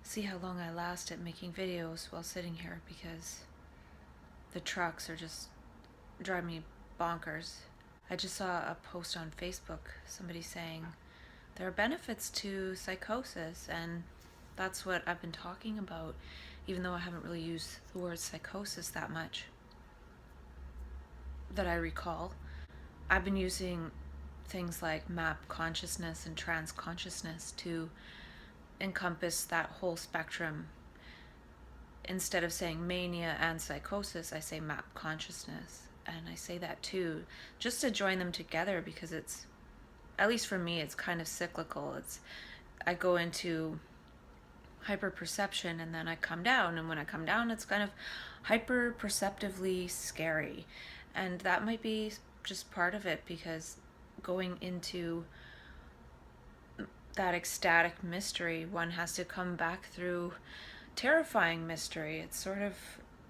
see how long I last at making videos while sitting here, because the trucks are just driving me bonkers. I just saw a post on Facebook, somebody saying there are benefits to psychosis, and that's what I've been talking about, even though I haven't really used the word psychosis that much that I recall. I've been using things like map consciousness and trance consciousness to encompass that whole spectrum. Instead of saying mania and psychosis, I say map consciousness. And I say that too, just to join them together, because it's, at least for me, it's kind of cyclical. I go into hyper perception and then I come down, and when I come down, it's kind of hyper perceptively scary. And that might be just part of it, because going into that ecstatic mystery, one has to come back through terrifying mystery. It's sort of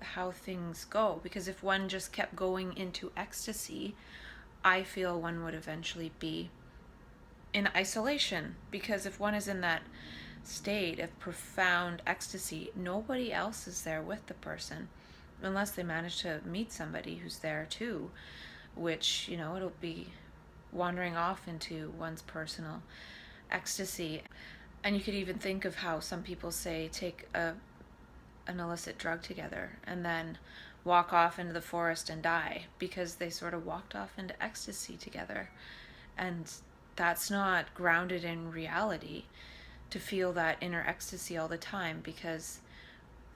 how things go, because if one just kept going into ecstasy, I feel one would eventually be in isolation, because if one is in that state of profound ecstasy, nobody else is there with the person, unless they manage to meet somebody who's there too, which, it'll be wandering off into one's personal ecstasy. And you could even think of how some people say take an illicit drug together and then walk off into the forest and die, because they sort of walked off into ecstasy together. And that's not grounded in reality, to feel that inner ecstasy all the time, because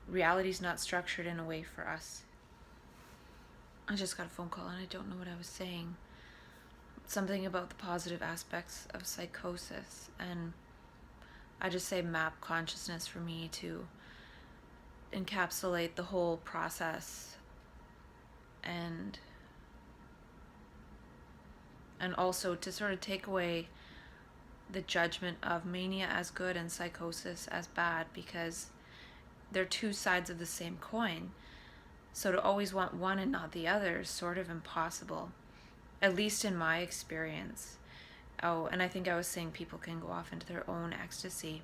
reality's not structured in a way for us. I just got a phone call and I don't know what I was saying. Something about the positive aspects of psychosis, and I just say map consciousness for me to encapsulate the whole process, and also to sort of take away the judgment of mania as good and psychosis as bad, because they're two sides of the same coin. So to always want one and not the other is sort of impossible, at least in my experience. Oh, and I think I was saying people can go off into their own ecstasy.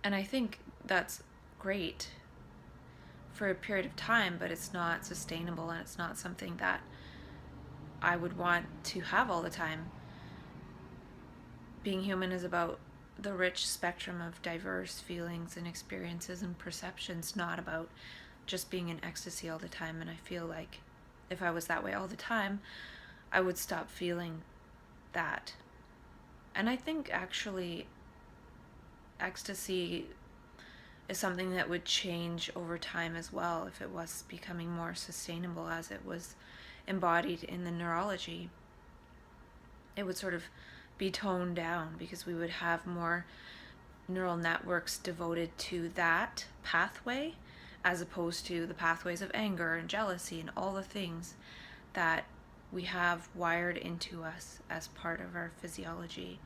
And I think that's great for a period of time, but it's not sustainable, and it's not something that I would want to have all the time. Being human is about the rich spectrum of diverse feelings and experiences and perceptions, not about just being in ecstasy all the time. And I feel like if I was that way all the time, I would stop feeling that. And I think actually ecstasy is something that would change over time as well, if it was becoming more sustainable as it was embodied in the neurology. It would sort of be toned down, because we would have more neural networks devoted to that pathway, as opposed to the pathways of anger and jealousy and all the things that we have wired into us as part of our physiology,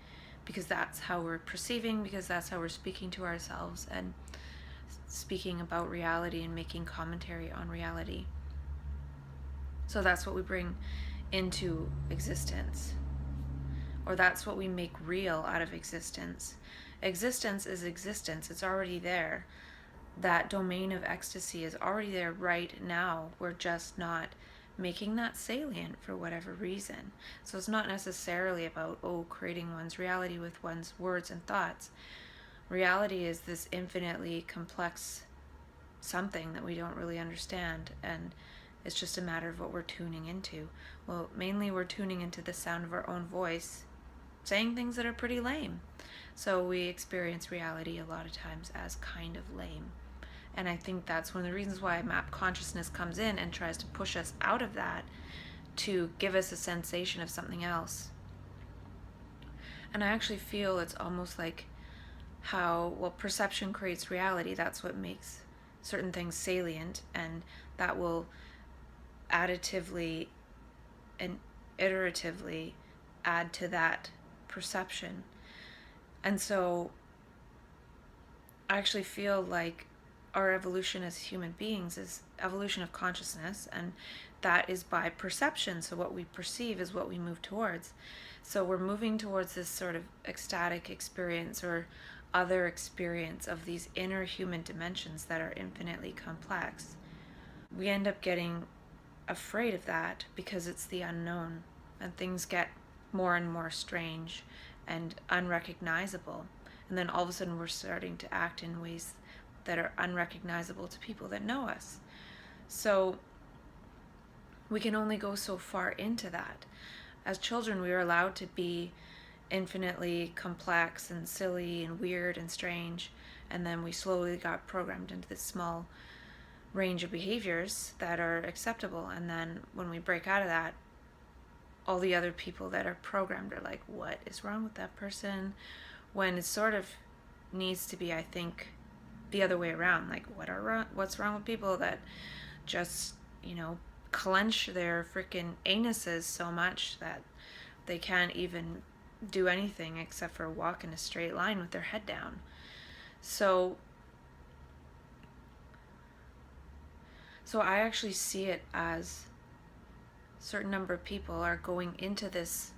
because that's how we're perceiving, because that's how we're speaking to ourselves and speaking about reality and making commentary on reality. So that's what we bring into existence, or that's what we make real out of existence. Existence is existence. It's already there. That domain of ecstasy is already there right now. We're just not making that salient for whatever reason. So it's not necessarily about, creating one's reality with one's words and thoughts. Reality is this infinitely complex something that we don't really understand, and it's just a matter of what we're tuning into. Well, mainly we're tuning into the sound of our own voice, saying things that are pretty lame. So we experience reality a lot of times as kind of lame. And I think that's one of the reasons why map consciousness comes in and tries to push us out of that, to give us a sensation of something else. And I actually feel it's almost like how, perception creates reality. That's what makes certain things salient, and that will additively and iteratively add to that perception. And so I actually feel like our evolution as human beings is evolution of consciousness, and that is by perception. So what we perceive is what we move towards. So we're moving towards this sort of ecstatic experience, or other experience of these inner human dimensions that are infinitely complex. We end up getting afraid of that because it's the unknown, and things get more and more strange and unrecognizable. And then all of a sudden we're starting to act in ways that are unrecognizable to people that know us. So we can only go so far into that. As children, we were allowed to be infinitely complex and silly and weird and strange, and then we slowly got programmed into this small range of behaviors that are acceptable. And then when we break out of that, all the other people that are programmed are like, what is wrong with that person? When it sort of needs to be, I think, the other way around. Like, what's wrong with people that just, clench their freaking anuses so much that they can't even do anything except for walk in a straight line with their head down. So I actually see it as a certain number of people are going into this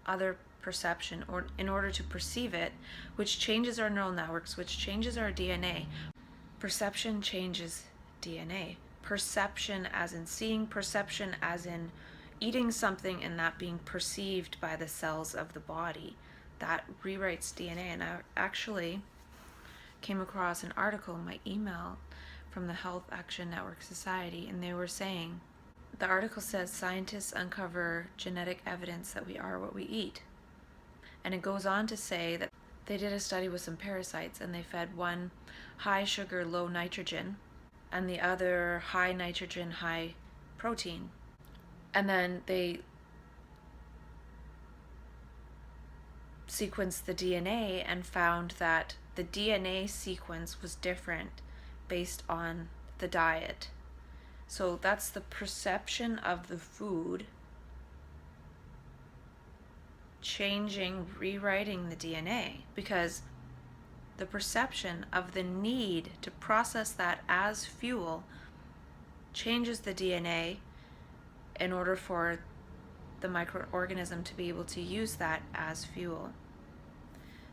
other perception or in order to perceive it, which changes our neural networks, which changes our DNA. Perception changes DNA. Perception as in seeing, perception as in eating something and that being perceived by the cells of the body. That rewrites DNA. And I actually came across an article in my email from the Health Action Network Society, and they were saying, the article says scientists uncover genetic evidence that we are what we eat. And it goes on to say that they did a study with some parasites, and they fed one high sugar, low nitrogen, and the other high nitrogen, high protein. And then they sequenced the DNA and found that the DNA sequence was different based on the diet. So that's the perception of the food changing, rewriting the DNA, because the perception of the need to process that as fuel changes the DNA in order for the microorganism to be able to use that as fuel.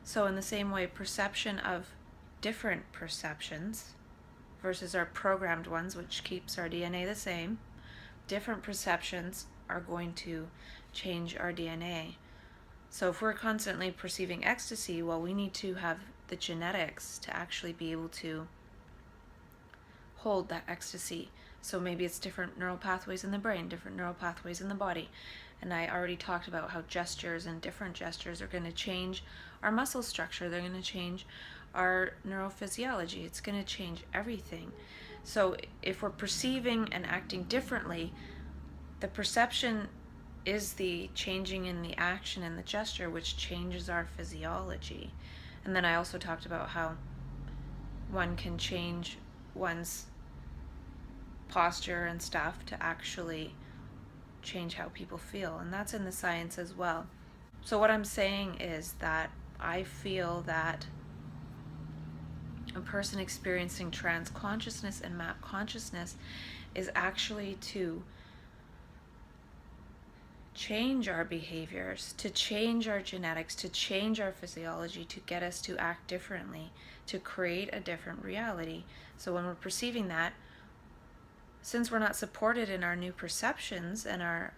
So in the same way, perception of different perceptions versus our programmed ones, which keeps our DNA the same, different perceptions are going to change our DNA. So if we're constantly perceiving ecstasy, well, we need to have the genetics to actually be able to hold that ecstasy. So maybe it's different neural pathways in the brain, different neural pathways in the body. And I already talked about how gestures and different gestures are going to change our muscle structure. They're going to change our neurophysiology. It's going to change everything. So if we're perceiving and acting differently, the perception is the changing in the action and the gesture, which changes our physiology. And then I also talked about how one can change one's posture and stuff to actually change how people feel, and that's in the science as well. So what I'm saying is that I feel that a person experiencing trance consciousness and map consciousness is actually to change our behaviors, to change our genetics, to change our physiology, to get us to act differently, to create a different reality. So when we're perceiving that, since we're not supported in our new perceptions and our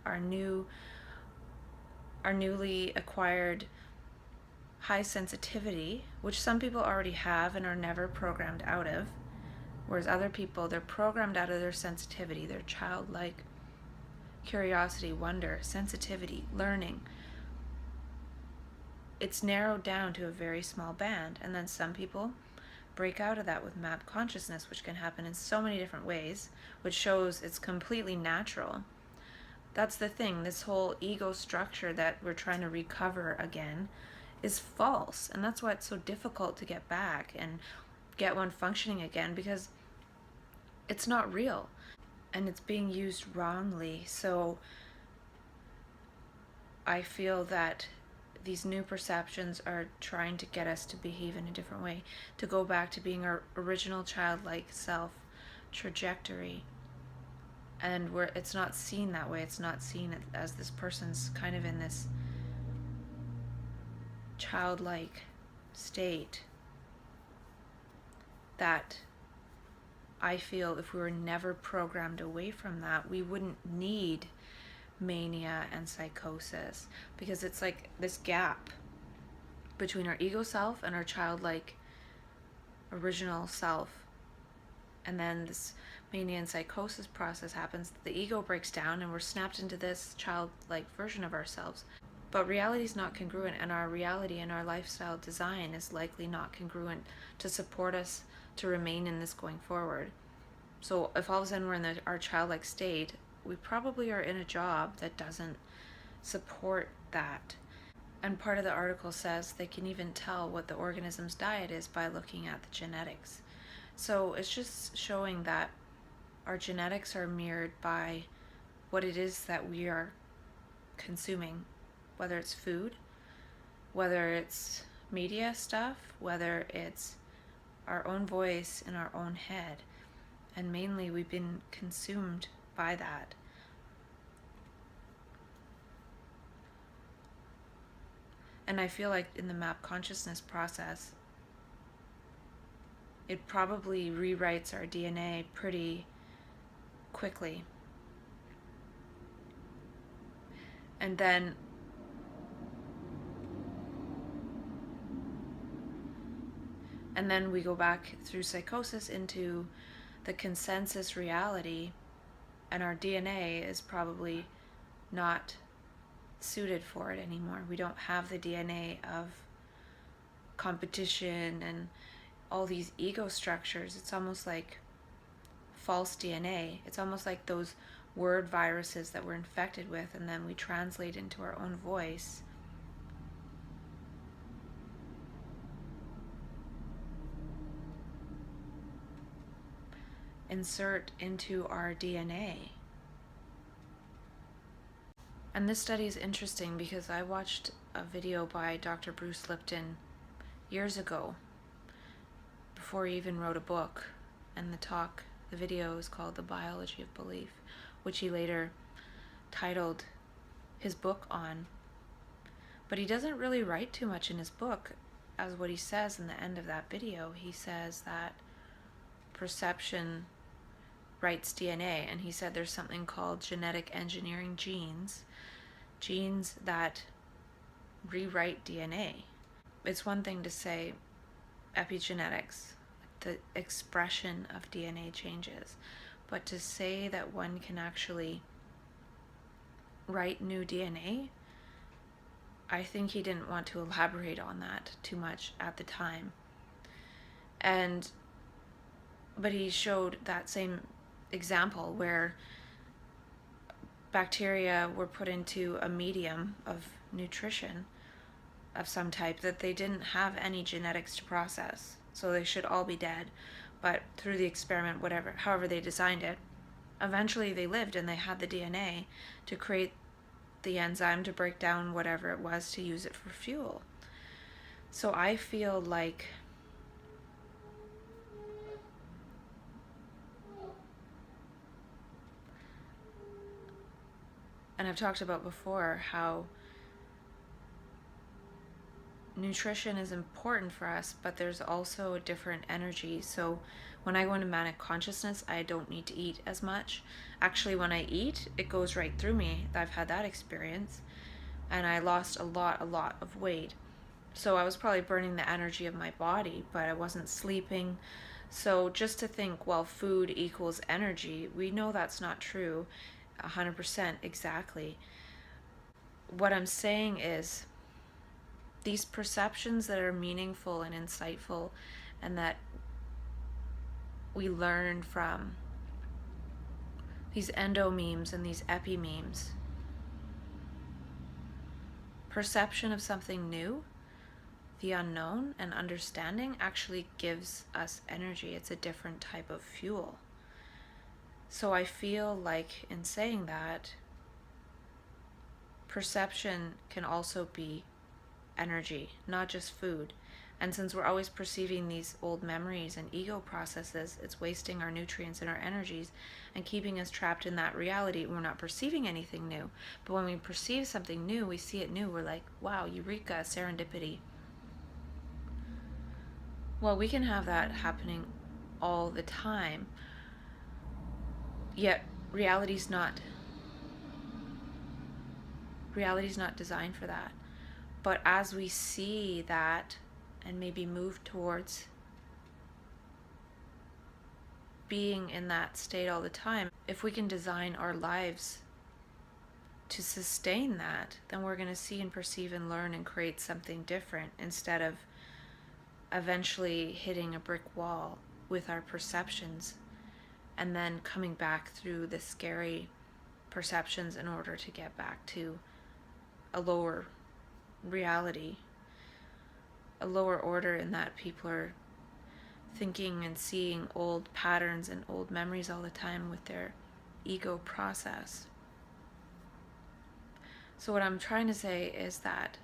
newly acquired high sensitivity, which some people already have and are never programmed out of, whereas other people, they're programmed out of their sensitivity, their childlike curiosity, wonder, sensitivity, learning. It's narrowed down to a very small band. And then some people break out of that with map consciousness, which can happen in so many different ways, which shows it's completely natural. That's the thing, this whole ego structure that we're trying to recover again is false, and that's why it's so difficult to get back and get one functioning again, because it's not real and it's being used wrongly. So I feel that these new perceptions are trying to get us to behave in a different way, to go back to being our original childlike self trajectory. And where it's not seen that way, it's not seen as this person's kind of in this childlike state. that I feel if we were never programmed away from that, we wouldn't need mania and psychosis, because it's like this gap between our ego self and our childlike original self. And then this mania and psychosis process happens, the ego breaks down and we're snapped into this childlike version of ourselves. But reality is not congruent, and our reality and our lifestyle design is likely not congruent to support us to remain in this going forward. So if all of a sudden we're in our childlike state, we probably are in a job that doesn't support that. And part of the article says they can even tell what the organism's diet is by looking at the genetics. So it's just showing that our genetics are mirrored by what it is that we are consuming, whether it's food, whether it's media stuff, whether it's our own voice in our own head. And mainly we've been consumed by that. And I feel like in the map consciousness process, it probably rewrites our DNA pretty quickly. And then we go back through psychosis into the consensus reality, and our DNA is probably not suited for it anymore. We don't have the DNA of competition and all these ego structures. It's almost like false DNA. It's almost like those word viruses that we're infected with, and then we translate into our own voice. Insert into our DNA. And this study is interesting because I watched a video by Dr. Bruce Lipton years ago, before he even wrote a book, and the video is called The Biology of Belief, which he later titled his book on. But he doesn't really write too much in his book, as what he says in the end of that video. He says that perception writes DNA, and he said there's something called genetic engineering genes that rewrite DNA. It's one thing to say epigenetics, the expression of DNA changes, but to say that one can actually write new DNA, I think he didn't want to elaborate on that too much at the time. But he showed that same example where bacteria were put into a medium of nutrition of some type that they didn't have any genetics to process, so they should all be dead. But through the experiment, however they designed it, eventually they lived, and they had the DNA to create the enzyme to break down whatever it was to use it for fuel. So I feel like and I've talked about before how nutrition is important for us, but there's also a different energy. So when I go into manic consciousness, I don't need to eat as much. Actually, when I eat, it goes right through me. I've had that experience, and I lost a lot of weight. So I was probably burning the energy of my body, but I wasn't sleeping. So just to think, well, food equals energy, we know that's not true 100% exactly. What I'm saying is, these perceptions that are meaningful and insightful, and that we learn from these endo memes and these epi memes, perception of something new, the unknown, and understanding actually gives us energy. It's a different type of fuel. So I feel like in saying that, perception can also be energy, not just food. And since we're always perceiving these old memories and ego processes, it's wasting our nutrients and our energies and keeping us trapped in that reality. We're not perceiving anything new. But when we perceive something new, we see it new, we're like, wow, eureka, serendipity. Well, we can have that happening all the time. Yet reality's not designed for that. But as we see that and maybe move towards being in that state all the time, if we can design our lives to sustain that, then we're going to see and perceive and learn and create something different, instead of eventually hitting a brick wall with our perceptions and then coming back through the scary perceptions in order to get back to a lower reality, a lower order, in that people are thinking and seeing old patterns and old memories all the time with their ego process. So what I'm trying to say is that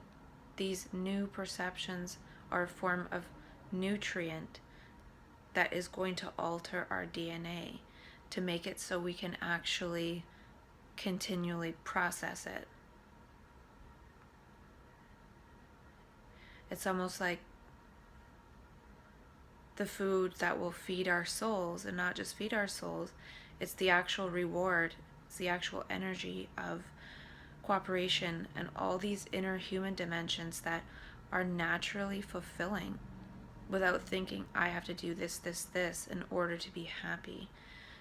these new perceptions are a form of nutrient that is going to alter our DNA to make it so we can actually continually process it. It's almost like the food that will feed our souls, and not just feed our souls, it's the actual reward, it's the actual energy of cooperation and all these inner human dimensions that are naturally fulfilling without thinking, I have to do this, this, this in order to be happy.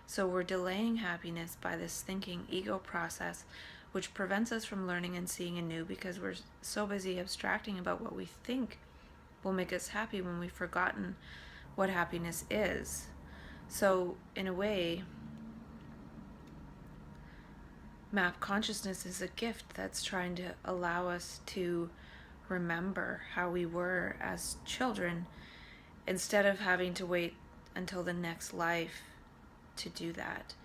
So we're delaying happiness by this thinking ego process, which prevents us from learning and seeing anew, because we're so busy abstracting about what we think will make us happy when we've forgotten what happiness is. So in a way, map consciousness is a gift that's trying to allow us to remember how we were as children, instead of having to wait until the next life to do that.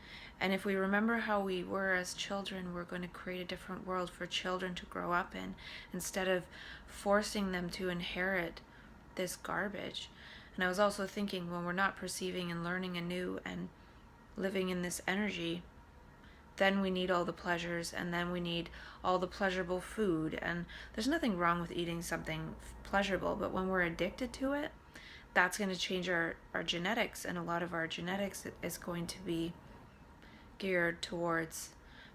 And if we remember how we were as children, we're going to create a different world for children to grow up in, instead of forcing them to inherit this garbage. And I was also thinking, when we're not perceiving and learning anew and living in this energy, then we need all the pleasures, and then we need all the pleasurable food. And there's nothing wrong with eating something pleasurable, but when we're addicted to it, that's going to change our genetics. And a lot of our genetics is going to be geared towards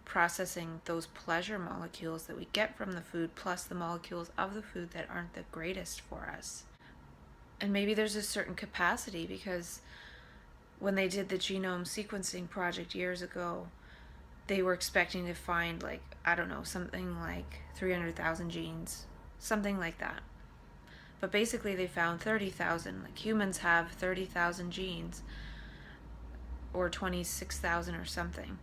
processing those pleasure molecules that we get from the food, plus the molecules of the food that aren't the greatest for us. And maybe there's a certain capacity, because when they did the genome sequencing project years ago, they were expecting to find, like, I don't know, something like 300,000 genes, something like that. But basically they found 30,000. Like, humans have 30,000 genes, or 26,000 or something.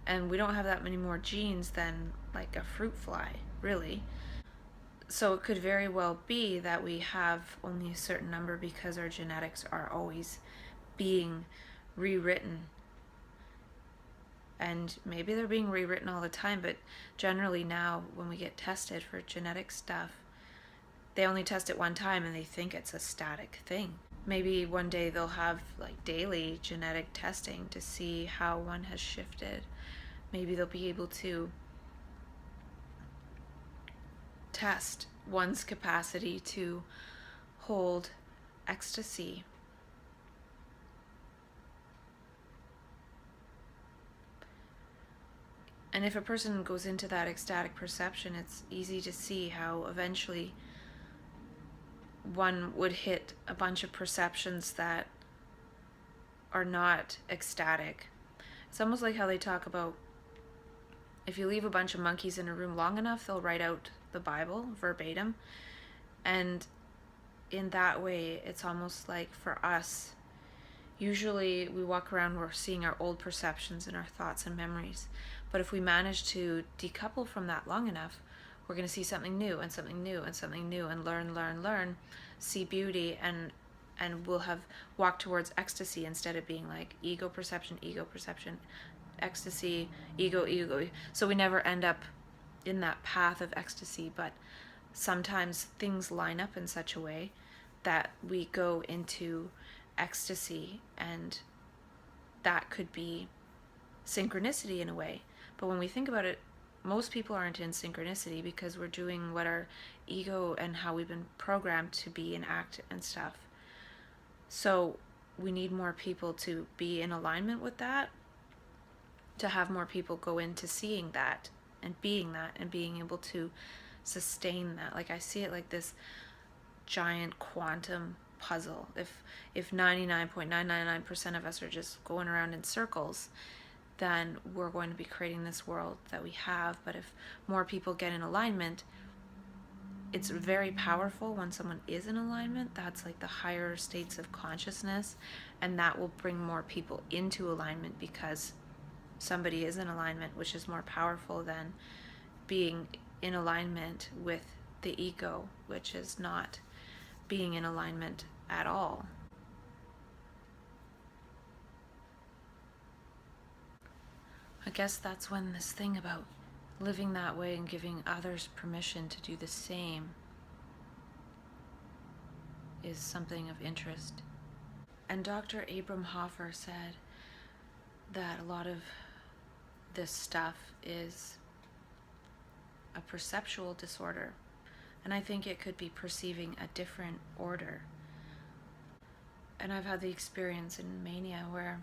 And we don't have that many more genes than like a fruit fly, really. So it could very well be that we have only a certain number, because our genetics are always being rewritten. And maybe they're being rewritten all the time, but generally now when we get tested for genetic stuff, they only test it one time and they think it's a static thing. Maybe one day they'll have like daily genetic testing to see how one has shifted. Maybe they'll be able to test one's capacity to hold ecstasy. And if a person goes into that ecstatic perception, it's easy to see how eventually one would hit a bunch of perceptions that are not ecstatic. It's almost like how they talk about, if you leave a bunch of monkeys in a room long enough, they'll write out the Bible verbatim. And in that way, it's almost like for us, usually we walk around, we're seeing our old perceptions and our thoughts and memories. But if we manage to decouple from that long enough, we're going to see something new and something new and something new, and learn, see beauty, and we'll have walked towards ecstasy, instead of being like ego perception, ecstasy, ego. So we never end up in that path of ecstasy, but sometimes things line up in such a way that we go into ecstasy, and that could be synchronicity in a way. But when we think about it, most people aren't in synchronicity, because we're doing what our ego and how we've been programmed to be and act and stuff. So we need more people to be in alignment with that, to have more people go into seeing that and being able to sustain that. Like, I see it like this giant quantum puzzle. If 99.999% of us are just going around in circles, then we're going to be creating this world that we have. But if more people get in alignment, it's very powerful when someone is in alignment. That's like the higher states of consciousness, and that will bring more people into alignment because somebody is in alignment, which is more powerful than being in alignment with the ego, which is not being in alignment at all. I guess that's when this thing about living that way and giving others permission to do the same is something of interest. And Dr. Abram Hoffer said that a lot of this stuff is a perceptual disorder, and I think it could be perceiving a different order. And I've had the experience in mania where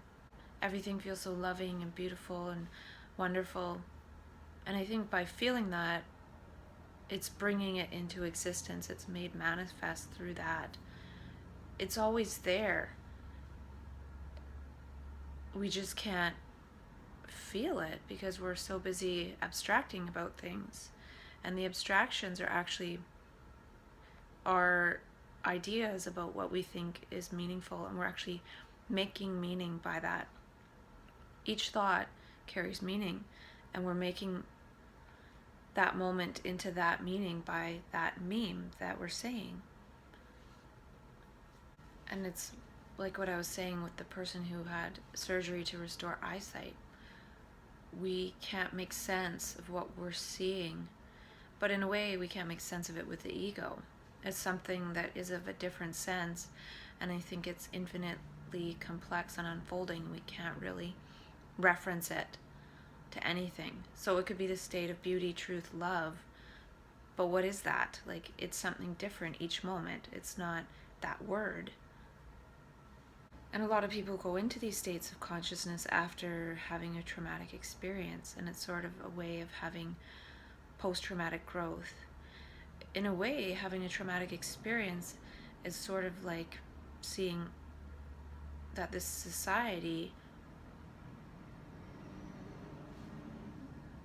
everything feels so loving and beautiful and wonderful, and I think by feeling that, it's bringing it into existence. It's made manifest through that. It's always there. We just can't feel it because we're so busy abstracting about things. And the abstractions are actually our ideas about what we think is meaningful, and we're actually making meaning by that. Each thought carries meaning, and we're making that moment into that meaning by that meme that we're saying. And it's like what I was saying with the person who had surgery to restore eyesight. We can't make sense of what we're seeing, but in a way we can't make sense of it with the ego. It's something that is of a different sense, and I think it's infinitely complex and unfolding. We can't really reference it to anything. So it could be the state of beauty, truth, love, but what is that? Like, it's something different each moment. It's not that word. And a lot of people go into these states of consciousness after having a traumatic experience, and it's sort of a way of having post-traumatic growth. In a way, having a traumatic experience is sort of like seeing that this society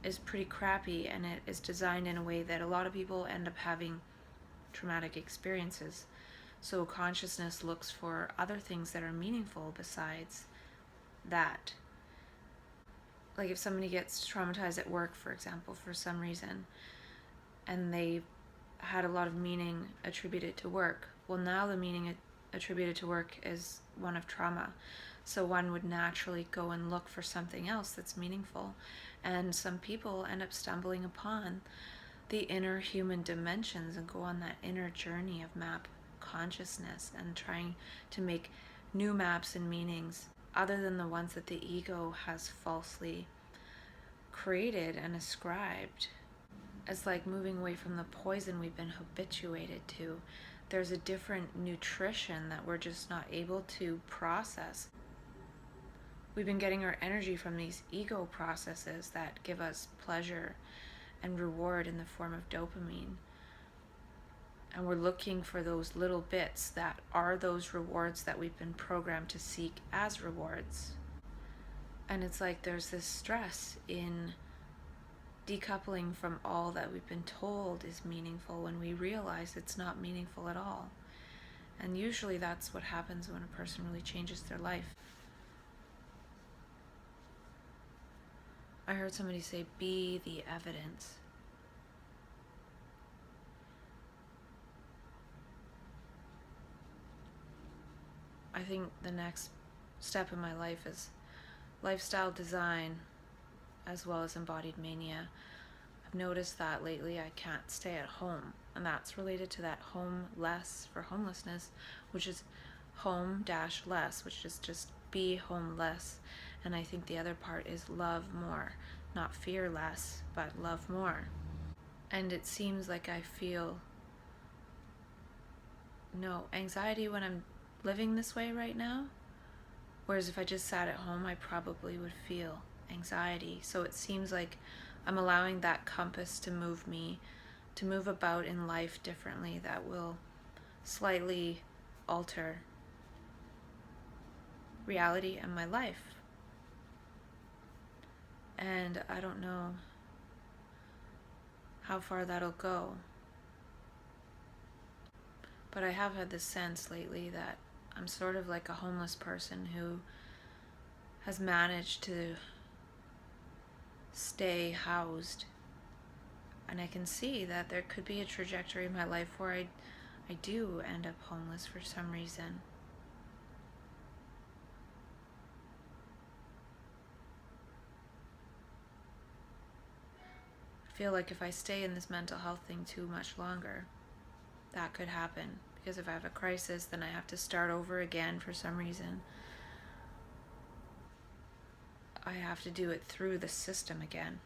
is pretty crappy, and it is designed in a way that a lot of people end up having traumatic experiences. So consciousness looks for other things that are meaningful besides that. Like if somebody gets traumatized at work, for example, for some reason, and they had a lot of meaning attributed to work, well, now the meaning attributed to work is one of trauma. So one would naturally go and look for something else that's meaningful. And some people end up stumbling upon the inner human dimensions and go on that inner journey of map consciousness and trying to make new maps and meanings other than the ones that the ego has falsely created and ascribed. It's like moving away from the poison we've been habituated to. There's a different nutrition that we're just not able to process. We've been getting our energy from these ego processes that give us pleasure and reward in the form of dopamine. And we're looking for those little bits that are those rewards that we've been programmed to seek as rewards. And it's like there's this stress in decoupling from all that we've been told is meaningful when we realize it's not meaningful at all. And usually that's what happens when a person really changes their life. I heard somebody say, be the evidence. I think the next step in my life is lifestyle design as well as embodied mania. I've noticed that lately I can't stay at home, and that's related to that home less for homelessness, which is home-less, which is just be homeless. And I think the other part is love more, not fear less, but love more. And it seems like I feel no anxiety when I'm living this way right now, Whereas if I just sat at home, I probably would feel anxiety. So it seems like I'm allowing that compass to move me, to move about in life differently, that will slightly alter reality and my life. And I don't know how far that'll go. But I have had this sense lately that I'm sort of like a homeless person who has managed to stay housed. And I can see that there could be a trajectory in my life where I do end up homeless for some reason. I feel like if I stay in this mental health thing too much longer, that could happen. Because if I have a crisis, then I have to start over again for some reason. I have to do it through the system again.